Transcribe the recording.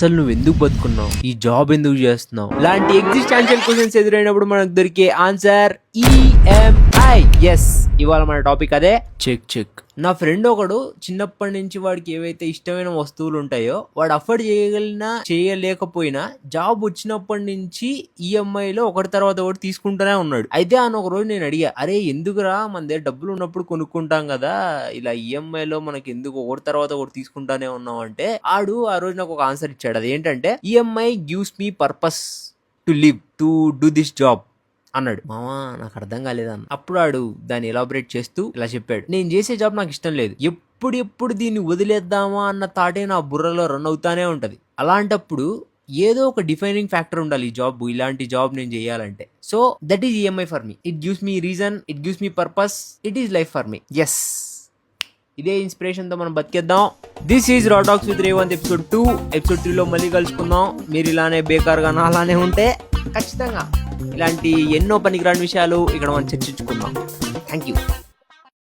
అసలు నువ్వు ఎందుకు బతుకున్నావు, ఈ జాబ్ ఎందుకు చేస్తున్నావు, ఇలాంటి ఎగ్జిస్టెన్షియల్ క్వశ్చన్స్ ఎదురైనప్పుడు మనకు దొరికే ఆన్సర్ ఈఎంఐ. ఎస్, ఇవాళ మన టాపిక్ అదే. Check check. నా ఫ్రెండ్ ఒకడు చిన్నప్పటి నుంచి వాడికి ఏవైతే ఇష్టమైన వస్తువులు ఉంటాయో వాడు అఫోర్డ్ చేయలేకపోయినా జాబ్ వచ్చినప్పటి నుంచి ఈఎంఐలో ఒకటి తర్వాత ఒకటి తీసుకుంటూనే ఉన్నాడు. అయితే ఒక రోజు నేను అడిగా, అరే ఎందుకురా, మన దగ్గర డబ్బులు ఉన్నప్పుడు కొనుక్కుంటాం కదా, ఇలా ఈఎంఐలో మనకి ఎందుకు ఒకటి తర్వాత ఒకటి తీసుకుంటానే ఉన్నాం అంటే ఆడు ఆ రోజు నాకు ఒక ఆన్సర్ ఇచ్చాడు. అదేంటంటే EMI gives me purpose to live, to do this job అన్నాడు. మామా నాకు అర్థం కాలేదన్న. అప్పుడు ఆడు దాన్ని ఎలాబరేట్ చేస్తూ ఇలా చెప్పాడు, నేను చేసే జాబ్ నాకు ఇష్టం లేదు, ఎప్పుడు దీన్ని వదిలేద్దామా అన్న థాటే నా బుర్రలో రన్ అవుతానే ఉంటది. అలాంటప్పుడు ఏదో ఒక డిఫైనింగ్ ఫ్యాక్టర్ ఉండాలి ఈ జాబ్, ఇలాంటి జాబ్ నేను చేయాలంటే. So that is EMI for me. It gives me reason, it gives me purpose, it is life for me. Yes, ఇదే ఇన్స్పిరేషన్ తో మనం బతికేద్దాం. This is raw talks with Revanth episode 2. Episode 3 లో మళ్ళీ కలుసుకుందాం. మీరు ఇలానే బేకార్గా అలానే ఉంటే ఖచ్చితంగా ఇలాంటి ఎన్నో పనికిరాని విషయాలు ఇక్కడ మనం చర్చించుకుందాం. Thank you.